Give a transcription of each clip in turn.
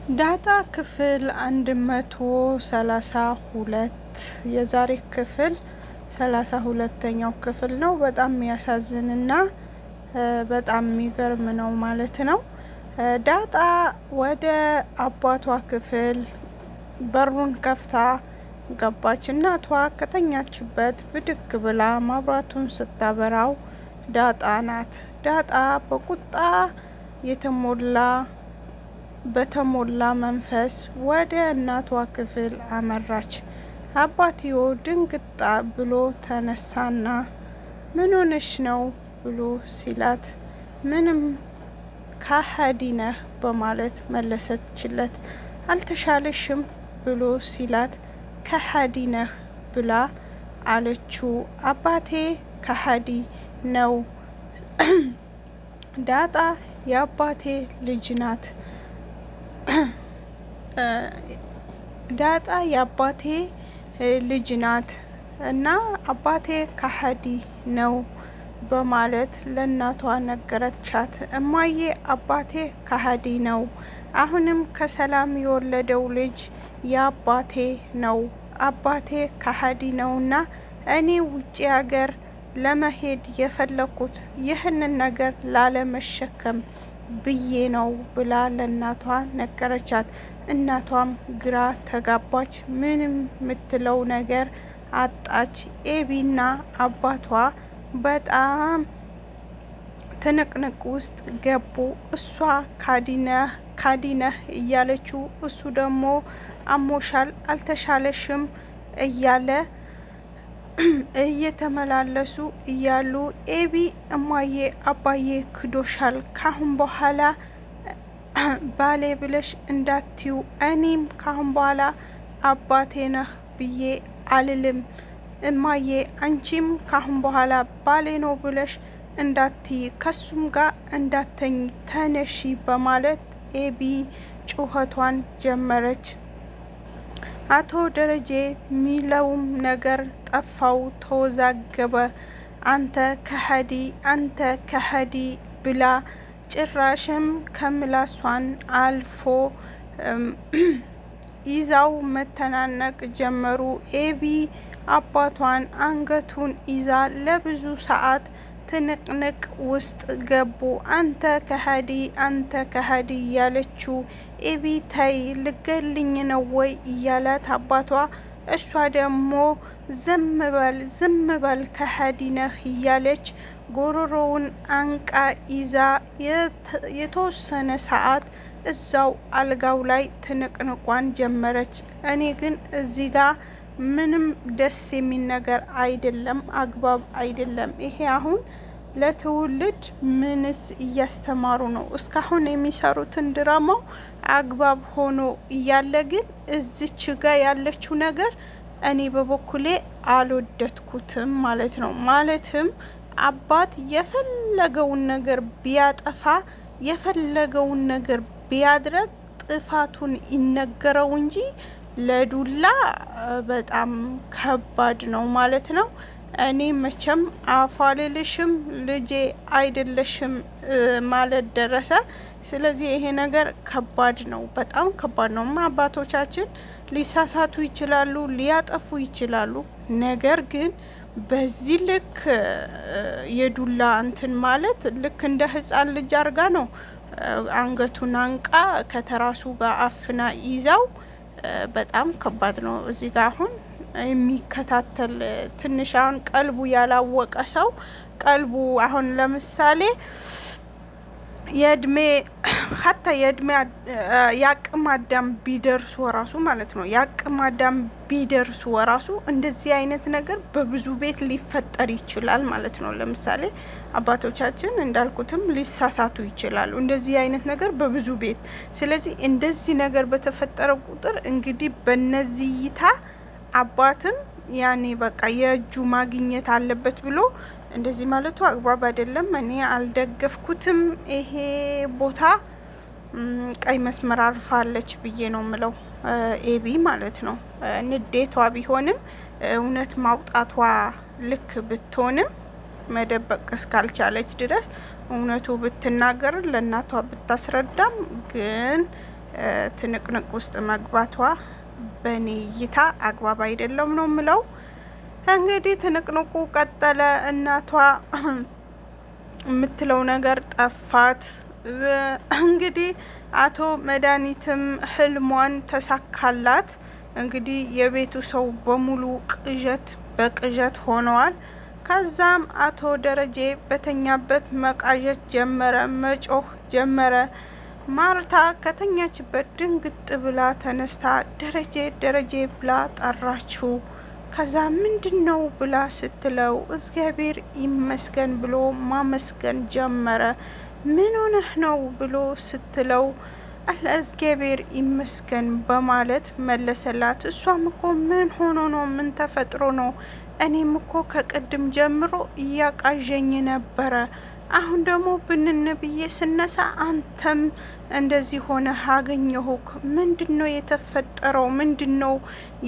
ዳጣ ክፍል 132 የዛሬ ክፍል 32ኛው ክፍል ነው። በጣም የሚያሳዝንና በጣም የሚገርም ነው ማለት ነው። ዳጣ ወደ አባቷ ክፍል በሩን ከፍታ ገባች። እናቷ ከተኛችበት ብድግ ብላ መብራቱን ስታበራው ዳጣ ናት። ዳጣ በተሞላ መንፈስ ወደ እናቷ ክፍል አመራች። አባትዮ ድንግጥ ብሎ ተነሳና ምን ሆነሽ ነው ብሎ ሲላት ምንም ከሃዲ ነህ በማለት መለሰችለት። አልተሻለሽም ብሎ ሲላት ከሃዲ ነህ ብላ አለችው። አባቴ ከሃዲ ነው። ዳጣ የአባቴ ልጅ ናት። ዳጣ የአባቴ ልጅ ናት እና አባቴ ከሃዲ ነው በማለት ለእናቷ ነገረቻት። እማዬ አባቴ ከሃዲ ነው። አሁንም ከሰላም የወለደው ልጅ የአባቴ ነው። አባቴ ከሃዲ ነውና እኔ ውጪ ሀገር ለመሄድ የፈለኩት ይህንን ነገር ላለመሸከም ብዬ ነው ብላ ለእናቷ ነገረቻት። እናቷም ግራ ተጋባች። ምንም የምትለው ነገር አጣች። ኤቢና አባቷ በጣም ትንቅንቅ ውስጥ ገቡ። እሷ ካዲነህ እያለችው፣ እሱ ደግሞ አሞሻል አልተሻለሽም እያለ እየተመላለሱ እያሉ ኤቢ እማዬ አባዬ ክዶሻል፣ ካሁን በኋላ ባሌ ብለሽ እንዳትዩ፣ እኔም ካሁን በኋላ አባቴ ነህ ብዬ አልልም። እማዬ አንቺም ካሁን በኋላ ባሌ ነው ብለሽ እንዳትይ፣ ከሱም ጋር እንዳተኝ ተነሺ በማለት ኤቢ ጩኸቷን ጀመረች። አቶ ደረጀ ሚለውም ነገር ጠፋው፣ ተወዛገበ። አንተ ከሃዲ ብላ ጭራሽም ከምላሷን አልፎ ይዛው መተናነቅ ጀመሩ። ኤቢ አባቷን አንገቱን ይዛ ለብዙ ሰዓት ትንቅንቅ ውስጥ ገቡ። አንተ ከሃዲ እያለችው ኤቢ ተይ ልገልኝ ነው ወይ እያላት አባቷ፣ እሷ ደግሞ ዝም በል ከሃዲ ነህ እያለች ጎሮሮውን አንቃ ይዛ የተወሰነ ሰዓት እዛው አልጋው ላይ ትንቅንቋን ጀመረች። እኔ ግን እዚህ ጋር ምንም ደስ የሚል ነገር አይደለም፣ አግባብ አይደለም። ይሄ አሁን ለትውልድ ምንስ እያስተማሩ ነው? እስካሁን የሚሰሩትን ድራማው አግባብ ሆኖ እያለ ግን እዚች ጋ ያለችው ነገር እኔ በበኩሌ አልወደድኩትም ማለት ነው። ማለትም አባት የፈለገውን ነገር ቢያጠፋ የፈለገውን ነገር ቢያድረግ ጥፋቱን ይነገረው እንጂ ለዱላ በጣም ከባድ ነው ማለት ነው። እኔ መቼም አፋልልሽም ልጄ አይደለሽም ማለት ደረሰ። ስለዚህ ይሄ ነገር ከባድ ነው፣ በጣም ከባድ ነው። አባቶቻችን ሊሳሳቱ ይችላሉ፣ ሊያጠፉ ይችላሉ። ነገር ግን በዚህ ልክ የዱላ እንትን ማለት ልክ እንደ ሕፃን ልጅ አርጋ ነው አንገቱን አንቃ ከተራሱ ጋር አፍና ይዛው። በጣም ከባድ ነው። እዚህ ጋር አሁን የሚከታተል ትንሽ አሁን ቀልቡ ያላወቀ ሰው ቀልቡ አሁን ለምሳሌ የእድሜ የአቅመ አዳም ቢደርሱ ወራሱ ማለት ነው። የአቅመ አዳም ቢደርሱ ወራሱ እንደዚህ አይነት ነገር በብዙ ቤት ሊፈጠር ይችላል ማለት ነው። ለምሳሌ አባቶቻችን እንዳልኩትም ሊሳሳቱ ይችላሉ፣ እንደዚህ አይነት ነገር በብዙ ቤት። ስለዚህ እንደዚህ ነገር በተፈጠረ ቁጥር እንግዲህ በነዚህ እይታ አባትም ያኔ በቃ የእጁ ማግኘት አለበት ብሎ እንደዚህ ማለቱ አግባብ አይደለም። እኔ አልደገፍኩትም። ይሄ ቦታ ቀይ መስመር አርፋለች ብዬ ነው ምለው፣ ኤቢ ማለት ነው። ንዴቷ ቢሆንም እውነት ማውጣቷ ልክ ብትሆንም መደበቅ እስካልቻለች ድረስ እውነቱ ብትናገር ለእናቷ ብታስረዳም ግን ትንቅንቅ ውስጥ መግባቷ በእኔ እይታ አግባብ አይደለም ነው ምለው። እንግዲህ ትንቅንቁ ቀጠለ። እናቷ የምትለው ነገር ጠፋት። እንግዲህ አቶ መድኃኒትም ህልሟን ተሳካላት። እንግዲህ የቤቱ ሰው በሙሉ ቅዠት በቅዠት ሆነዋል። ከዛም አቶ ደረጀ በተኛበት መቃዠት ጀመረ፣ መጮህ ጀመረ። ማርታ ከተኛችበት ድንግጥ ብላ ተነስታ ደረጀ ደረጀ ብላ ጠራችው። ከዛ ምንድን ነው ብላ ስትለው እግዚአብሔር ይመስገን ብሎ ማመስገን ጀመረ። ምን ሆነህ ነው ብሎ ስትለው እግዚአብሔር ይመስገን በማለት መለሰላት። እሷም እኮ ምን ሆኖ ነው? ምን ተፈጥሮ ነው? እኔም እኮ ከቅድም ጀምሮ እያቃዠኝ ነበረ። አሁን ደግሞ ብንን ብዬ ስነሳ አንተም እንደዚህ ሆነ አገኘሁክ። ምንድን ነው የተፈጠረው? ምንድን ነው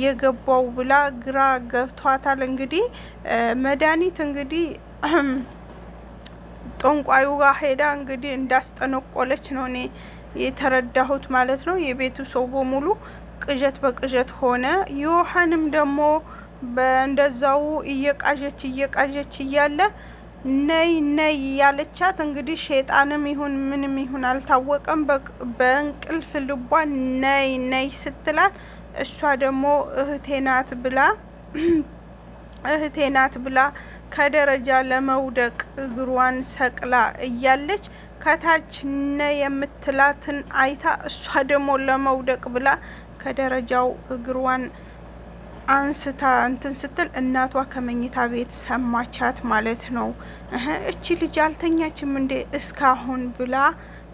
የገባው ብላ ግራ ገብቷታል። እንግዲህ መድኃኒት እንግዲህ ጠንቋዩ ጋር ሄዳ እንግዲህ እንዳስጠነቆለች ነው እኔ የተረዳሁት ማለት ነው። የቤቱ ሰው በሙሉ ቅዠት በቅዠት ሆነ። ዮሐንም ደግሞ በእንደዛው እየቃዠች እያለ ነይ ነይ ያለቻት እንግዲህ ሸይጣንም ይሁን ምንም ይሁን አልታወቀም። በእንቅልፍ ልቧ ነይ ነይ ስትላት እሷ ደግሞ እህቴ ናት ብላ ከደረጃ ለመውደቅ እግሯን ሰቅላ እያለች ከታች ነይ የምትላትን አይታ እሷ ደግሞ ለመውደቅ ብላ ከደረጃው እግሯን አንስታ እንትን ስትል እናቷ ከመኝታ ቤት ሰማቻት ማለት ነው። እቺ ልጅ አልተኛችም እንዴ እስካሁን ብላ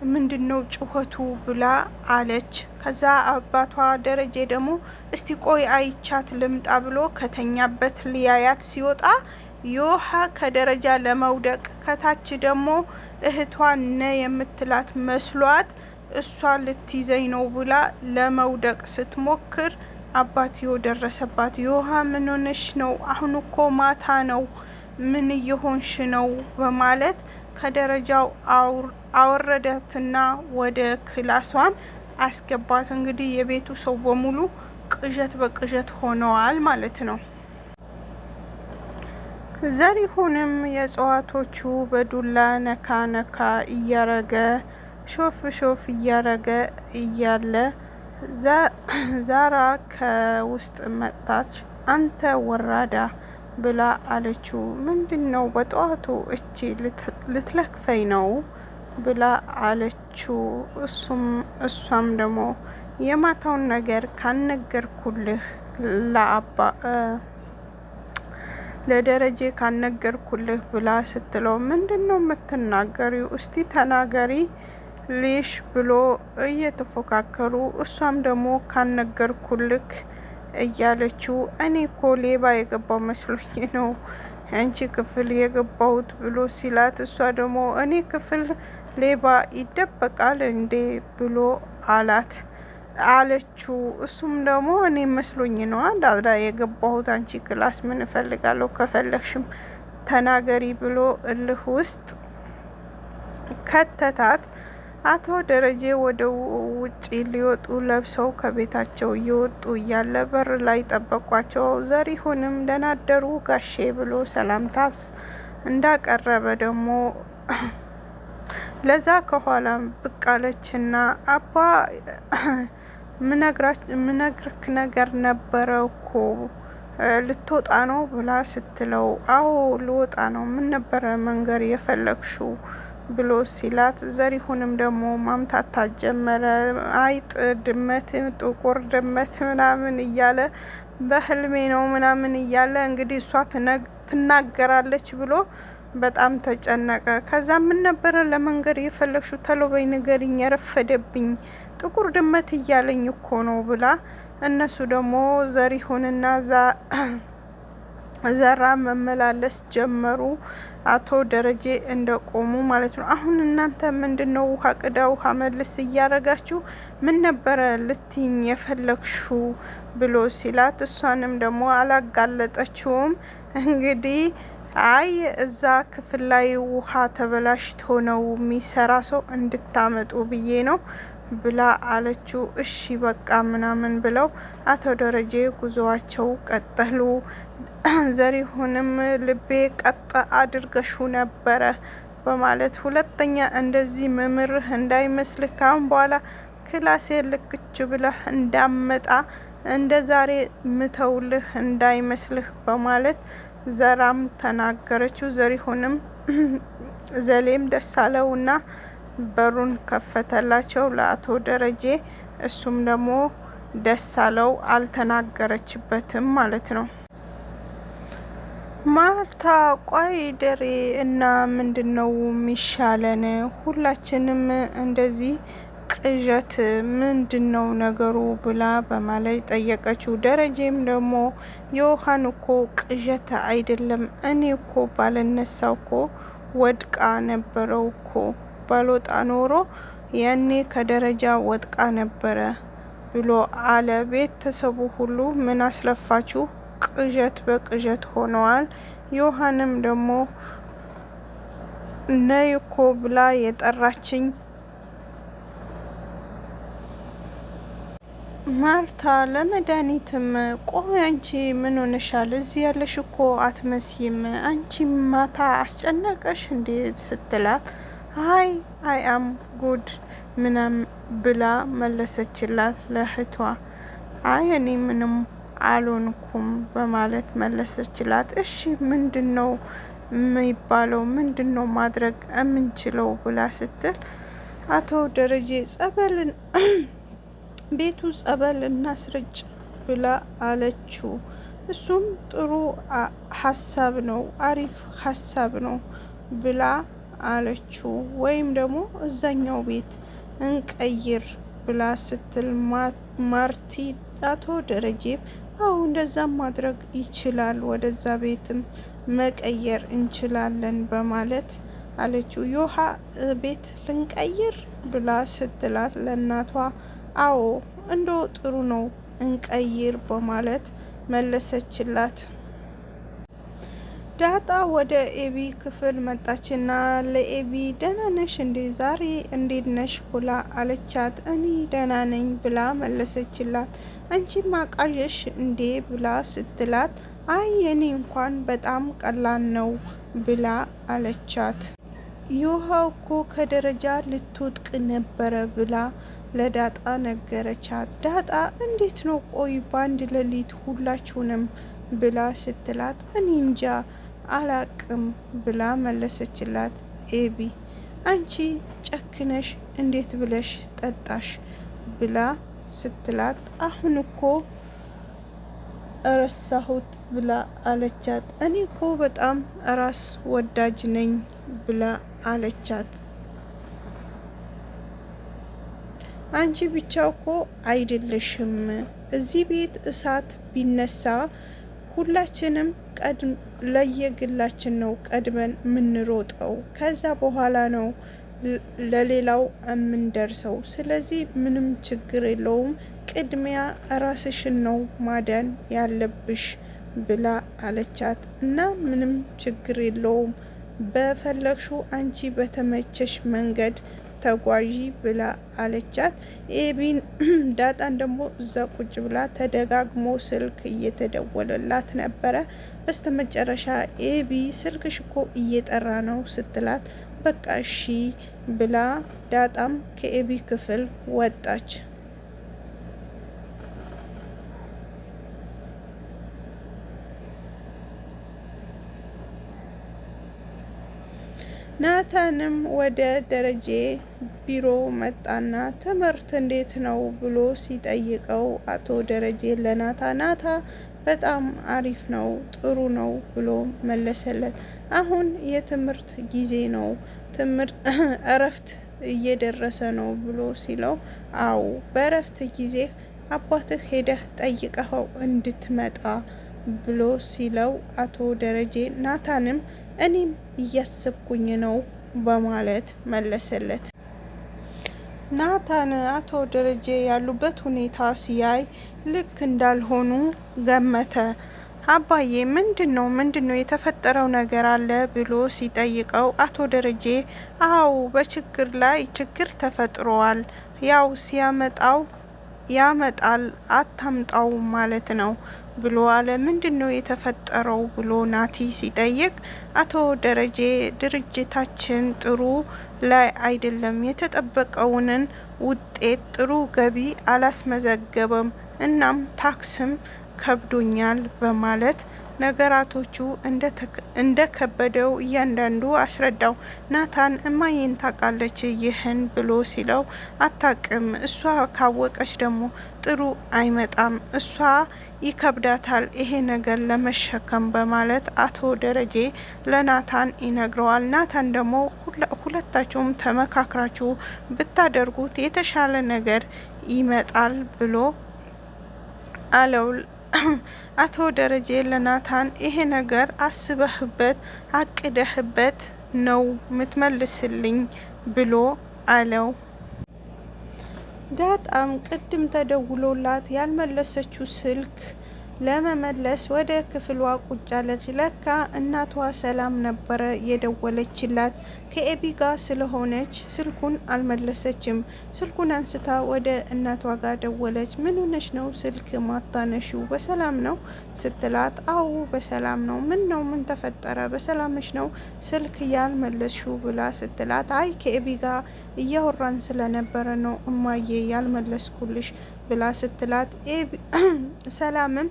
ምንድነው ጩኸቱ ብላ አለች። ከዛ አባቷ ደረጀ ደግሞ እስቲ ቆይ አይቻት ልምጣ ብሎ ከተኛበት ሊያያት ሲወጣ ዮሃ ከደረጃ ለመውደቅ ከታች ደግሞ እህቷ ነ የምትላት መስሏት እሷ ልትይዘኝ ነው ብላ ለመውደቅ ስትሞክር አባትዮ ደረሰባት። ዮሃ ምን ሆነሽ ነው? አሁን እኮ ማታ ነው፣ ምን እየሆንሽ ነው? በማለት ከደረጃው አወረዳትና ወደ ክላሷን አስገባት። እንግዲህ የቤቱ ሰው በሙሉ ቅዠት በቅዠት ሆነዋል ማለት ነው። ዘሪሁንም የእጽዋቶቹ በዱላ ነካ ነካ እያረገ ሾፍ ሾፍ እያረገ እያለ ዛራ ከውስጥ መጣች። አንተ ወራዳ ብላ አለችው። ምንድን ነው በጠዋቱ እቺ ልትለክፈኝ ነው ብላ አለችው። እሷም ደግሞ የማታውን ነገር ካነገርኩልህ ለደረጀ ካነገርኩልህ ብላ ስትለው ምንድን ነው የምትናገሪው? እስቲ ተናገሪ ሊሽ ብሎ እየተፎካከሩ እሷም ደግሞ ካነገርኩልክ እያለችው እኔ እኮ ሌባ የገባው መስሎኝ ነው አንቺ ክፍል የገባሁት ብሎ ሲላት እሷ ደግሞ እኔ ክፍል ሌባ ይደበቃል እንዴ ብሎ አለችው። እሱም ደግሞ እኔ መስሎኝ ነው አንዳንዳ የገባሁት አንቺ ክላስ ምን እፈልጋለሁ፣ ከፈለግሽም ተናገሪ ብሎ እልህ ውስጥ ከተታት። አቶ ደረጀ ወደ ውጪ ሊወጡ ለብሰው ከቤታቸው እየወጡ እያለ በር ላይ ጠበቋቸው። ዘሪሁንም ደህና አደሩ ጋሼ ብሎ ሰላምታስ እንዳቀረበ ደግሞ ለዛ ከኋላ ብቅ አለችና አባ ምነግርክ ነገር ነበረ እኮ ልትወጣ ነው ብላ ስትለው አዎ ልወጣ ነው፣ ምን ነበረ መንገር የፈለግሽው ብሎ ሲላት ዘሪሁንም ደግሞ ማምታታት ጀመረ። አይጥ ድመት፣ ጥቁር ድመት ምናምን እያለ በህልሜ ነው ምናምን እያለ እንግዲህ እሷ ትናገራለች ብሎ በጣም ተጨነቀ። ከዛ ምን ነበረ ለመንገር የፈለግሽው? ተሎ በይ ንገሪኝ፣ የረፈደብኝ ጥቁር ድመት እያለኝ እኮ ነው ብላ እነሱ ደግሞ ዘሪሁንና ዘራ መመላለስ ጀመሩ። አቶ ደረጀ እንደቆሙ ማለት ነው። አሁን እናንተ ምንድነው ውሃ ቅዳ ውሃ መልስ እያረጋችሁ ምን ነበረ ልትይኝ የፈለግሽው ብሎ ሲላት እሷንም ደግሞ አላጋለጠችውም። እንግዲህ አይ እዛ ክፍል ላይ ውሃ ተበላሽቶ ነው የሚሰራ ሰው እንድታመጡ ብዬ ነው ብላ አለችው። እሺ በቃ ምናምን ብለው አቶ ደረጀ ጉዞዋቸው ቀጠሉ። ዘሪሁንም ልቤ ቀጥ አድርገሹ ነበረ በማለት ሁለተኛ እንደዚህ መምርህ እንዳይመስልህ ካሁን በኋላ ክላሴ ልክች ብለህ እንዳመጣ እንደ ዛሬ ምተውልህ እንዳይመስልህ በማለት ዘራም ተናገረችው። ዘሪሁንም ዘሌም ደስ አለውና በሩን ከፈተላቸው ለአቶ ደረጀ። እሱም ደግሞ ደስ አለው፣ አልተናገረችበትም ማለት ነው። ማርታ ቆይ ደሬ እና ምንድነው የሚሻለን? ሁላችንም እንደዚህ ቅዠት ምንድነው ነገሩ ብላ በማለት ጠየቀችው። ደረጀም ደግሞ የውሃን እኮ ቅዠት አይደለም፣ እኔ እኮ ባልነሳው እኮ ወድቃ ነበረው እኮ ባልወጣ ኖሮ ያኔ ከደረጃ ወድቃ ነበረ ብሎ አለ። ቤተሰቡ ሁሉ ምን አስለፋችሁ? ቅዠት በቅዠት ሆነዋል። ዮሐንም ደግሞ ነይ እኮ ብላ የጠራችኝ ማርታ ለመድኃኒትም ቆይ አንቺ ምን ሆነሻል? እዚህ ያለሽ እኮ አትመስይም። አንቺ ማታ አስጨነቀሽ እንዴ ስትላት አይ አም ጉድ ምናም ብላ መለሰችላት ለእህቷ። አይ እኔ ምንም አልሆንኩም በማለት መለሰችላት። እሺ ምንድን ነው የሚባለው? ምንድን ነው ማድረግ የምንችለው ብላ ስትል አቶ ደረጀ ጸበልን ቤቱ ጸበል እናስርጭ ብላ አለችው። እሱም ጥሩ ሀሳብ ነው፣ አሪፍ ሀሳብ ነው ብላ አለችው። ወይም ደግሞ እዛኛው ቤት እንቀይር ብላ ስትል ማርቲ አቶ ደረጀም አዎ እንደዛም ማድረግ ይችላል፣ ወደዛ ቤትም መቀየር እንችላለን በማለት አለችው። ዮሃ ቤት ልንቀይር ብላ ስትላት ለእናቷ አዎ እንዶ ጥሩ ነው እንቀይር በማለት መለሰችላት። ዳጣ ወደ ኤቢ ክፍል መጣችና ለኤቢ ደህና ነሽ እንዴ ዛሬ እንዴት ነሽ ብላ አለቻት። እኔ ደህና ነኝ ብላ መለሰችላት። አንቺ ማቃዠሽ እንዴ ብላ ስትላት አይ የኔ እንኳን በጣም ቀላል ነው ብላ አለቻት። ዮሃው እኮ ከደረጃ ልትወጥቅ ነበረ ብላ ለዳጣ ነገረቻት። ዳጣ እንዴት ነው ቆይ በአንድ ሌሊት ሁላችሁንም ብላ ስትላት እኔ እንጃ አላቅም ብላ መለሰችላት። ኤቢ አንቺ ጨክነሽ እንዴት ብለሽ ጠጣሽ ብላ ስትላት አሁን እኮ ረሳሁት ብላ አለቻት። እኔ እኮ በጣም ራስ ወዳጅ ነኝ ብላ አለቻት። አንቺ ብቻ እኮ አይደለሽም፣ እዚህ ቤት እሳት ቢነሳ ሁላችንም ለየግላችን ነው ቀድመን የምንሮጠው፣ ከዛ በኋላ ነው ለሌላው የምንደርሰው። ስለዚህ ምንም ችግር የለውም፣ ቅድሚያ ራስሽን ነው ማዳን ያለብሽ ብላ አለቻት። እና ምንም ችግር የለውም በፈለግሹ አንቺ በተመቸሽ መንገድ ተጓዢ ብላ አለቻት። ኤቢን ዳጣን ደግሞ እዛ ቁጭ ብላ ተደጋግሞ ስልክ እየተደወለላት ነበረ። በስተመጨረሻ ኤቢ ስልክሽ እኮ እየጠራ ነው ስትላት በቃ እሺ ብላ ዳጣም ከኤቢ ክፍል ወጣች። ናታንም ወደ ደረጀ ቢሮ መጣና ትምህርት እንዴት ነው ብሎ ሲጠይቀው አቶ ደረጀ ናታ በጣም አሪፍ ነው ጥሩ ነው ብሎ መለሰለት። አሁን የትምህርት ጊዜ ነው፣ ትምህርት እረፍት እየደረሰ ነው ብሎ ሲለው አዎ በእረፍት ጊዜ አባትህ ሄደህ ጠይቀኸው እንድትመጣ ብሎ ሲለው አቶ ደረጀ ናታንም እኔም እያሰብኩኝ ነው በማለት መለሰለት። ናታን አቶ ደረጀ ያሉበት ሁኔታ ሲያይ ልክ እንዳልሆኑ ገመተ። አባዬ ምንድን ነው የተፈጠረው ነገር አለ ብሎ ሲጠይቀው አቶ ደረጀ አዎ በችግር ላይ ችግር ተፈጥሯል፣ ያው ሲያመጣው ያመጣል አታምጣው ማለት ነው ብሎ አለ። ምንድነው የተፈጠረው ብሎ ናቲ ሲጠይቅ አቶ ደረጀ ድርጅታችን ጥሩ ላይ አይደለም፣ የተጠበቀውንን ውጤት ጥሩ ገቢ አላስመዘገበም፣ እናም ታክስም ከብዶኛል በማለት ነገራቶቹ እንደ ከበደው እያንዳንዱ አስረዳው። ናታን እማዬን ታውቃለች ይህን ብሎ ሲለው አታቅም፣ እሷ ካወቀች ደግሞ ጥሩ አይመጣም፣ እሷ ይከብዳታል ይሄ ነገር ለመሸከም በማለት አቶ ደረጀ ለናታን ይነግረዋል። ናታን ደግሞ ሁለታችሁም ተመካክራችሁ ብታደርጉት የተሻለ ነገር ይመጣል ብሎ አለው። አቶ ደረጀ ለናታን ይሄ ነገር አስበህበት አቅደህበት ነው ምትመልስልኝ ብሎ አለው። ዳጣም ቅድም ተደውሎላት ያልመለሰችው ስልክ ለመመለስ ወደ ክፍሏ ቁጭ አለች። ለካ እናቷ ሰላም ነበረ የደወለችላት። ከኤቢ ጋር ስለሆነች ስልኩን አልመለሰችም። ስልኩን አንስታ ወደ እናቷ ጋር ደወለች። ምን ሆነሽ ነው ስልክ ማታነሺው? በሰላም ነው ስትላት፣ አዎ በሰላም ነው። ምን ነው ምን ተፈጠረ? በሰላምሽ ነው ስልክ ያልመለስሽው ብላ ስትላት፣ አይ ከኤቢ ጋር እያወራን ስለነበረ ነው እማዬ ያልመለስኩልሽ ብላ ስትላት፣ ሰላምም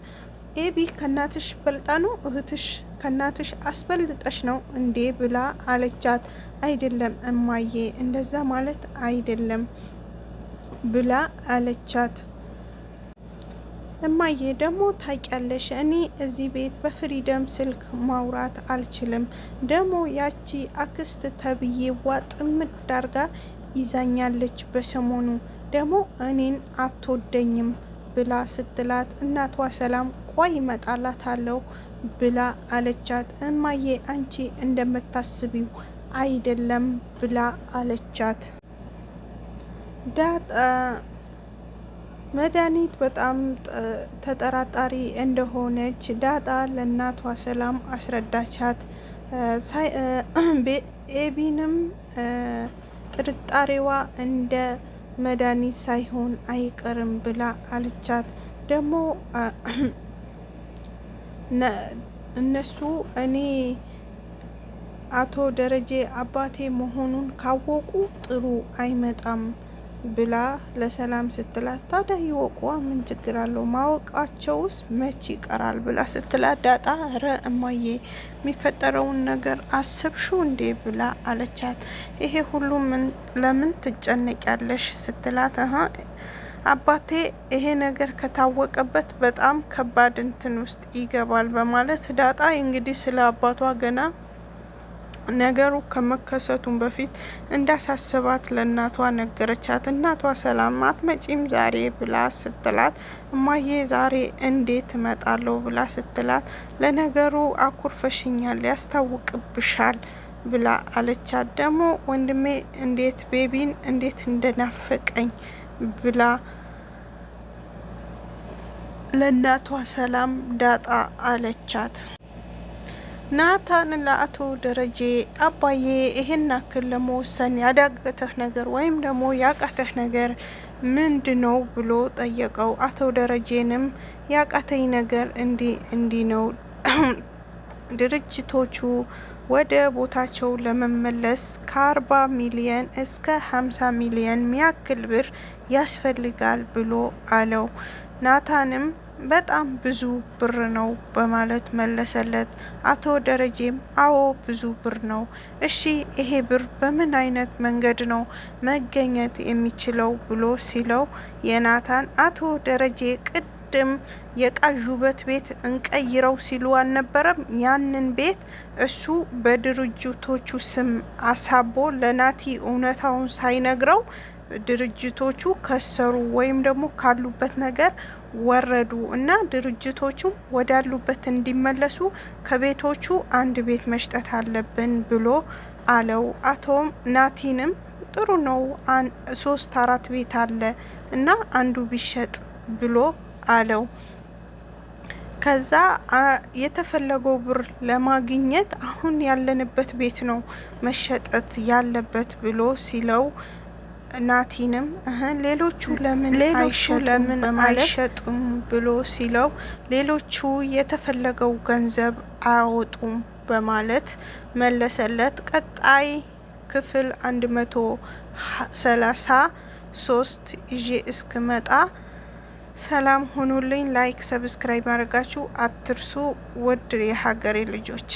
ኤቢ ከናትሽ በልጣ ነው እህትሽ ከናትሽ አስበልጠሽ ነው እንዴ ብላ አለቻት። አይደለም እማዬ እንደዛ ማለት አይደለም ብላ አለቻት። እማዬ ደግሞ ታውቂያለሽ እኔ እዚህ ቤት በፍሪደም ስልክ ማውራት አልችልም። ደግሞ ያቺ አክስት ተብዬዋ ጥምድ ዳርጋ ይዛኛለች በሰሞኑ ደግሞ እኔን አትወደኝም ብላ ስትላት፣ እናቷ ሰላም ቆይ እመጣላታለሁ ብላ አለቻት። እማዬ አንቺ እንደምታስቢው አይደለም ብላ አለቻት። ዳጣ መድኃኒት በጣም ተጠራጣሪ እንደሆነች ዳጣ ለእናቷ ሰላም አስረዳቻት። ኤቢንም ጥርጣሬዋ እንደ መድኃኒት ሳይሆን አይቀርም ብላ አለቻት። ደግሞ እነሱ እኔ አቶ ደረጀ አባቴ መሆኑን ካወቁ ጥሩ አይመጣም ብላ ለሰላም ስትላት፣ ታዲያ ይወቁ ምን ችግር አለው ማወቃቸውስ መች ይቀራል ብላ ስትላት፣ ዳጣ ረ እማዬ የሚፈጠረውን ነገር አስብሹ እንዴ ብላ አለቻት። ይሄ ሁሉ ለምን ትጨነቂያለሽ ስትላት፣ አባቴ ይሄ ነገር ከታወቀበት በጣም ከባድ እንትን ውስጥ ይገባል በማለት ዳጣ እንግዲህ ስለ አባቷ ገና ነገሩ ከመከሰቱም በፊት እንዳሳስባት ለእናቷ ነገረቻት። እናቷ ሰላም አትመጪም ዛሬ ብላ ስትላት፣ እማዬ ዛሬ እንዴት እመጣለሁ ብላ ስትላት፣ ለነገሩ አኩርፈሽኛል ያስታውቅብሻል ብላ አለቻት። ደግሞ ወንድሜ እንዴት ቤቢን እንዴት እንደናፈቀኝ ብላ ለእናቷ ሰላም ዳጣ አለቻት። ናታን ለአቶ ደረጀ አባዬ ይሄን ያክል ለመወሰን ያዳገተህ ነገር ወይም ደግሞ ያቃተህ ነገር ምንድነው ብሎ ጠየቀው። አቶ ደረጀንም ያቃተኝ ነገር እንዲህ ነው ድርጅቶቹ ወደ ቦታቸው ለመመለስ ከ40 ሚሊየን እስከ 50 ሚሊየን ሚያክል ብር ያስፈልጋል ብሎ አለው። ናታንም በጣም ብዙ ብር ነው በማለት መለሰለት። አቶ ደረጀም አዎ ብዙ ብር ነው፣ እሺ ይሄ ብር በምን አይነት መንገድ ነው መገኘት የሚችለው ብሎ ሲለው፣ የናታን አቶ ደረጀ ቅድም የቃዡበት ቤት እንቀይረው ሲሉ አልነበረም? ያንን ቤት እሱ በድርጅቶቹ ስም አሳቦ ለናቲ እውነታውን ሳይነግረው ድርጅቶቹ ከሰሩ ወይም ደግሞ ካሉበት ነገር ወረዱ እና ድርጅቶቹ ወዳሉበት እንዲመለሱ ከቤቶቹ አንድ ቤት መሽጠት አለብን ብሎ አለው። አቶ ናቲንም ጥሩ ነው 3-4 ቤት አለ እና አንዱ ቢሸጥ ብሎ አለው። ከዛ የተፈለገው ብር ለማግኘት አሁን ያለንበት ቤት ነው መሸጠት ያለበት ብሎ ሲለው ናቲንም ሌሎቹ ለምን አይሸጡም ብሎ ሲለው ሌሎቹ የተፈለገው ገንዘብ አያወጡም በማለት መለሰለት። ቀጣይ ክፍል 133 ይዤ እስክመጣ ሰላም ሁኑልኝ። ላይክ ሰብስክራይብ ማድረጋችሁ አትርሱ። ውድ የሀገሬ ልጆች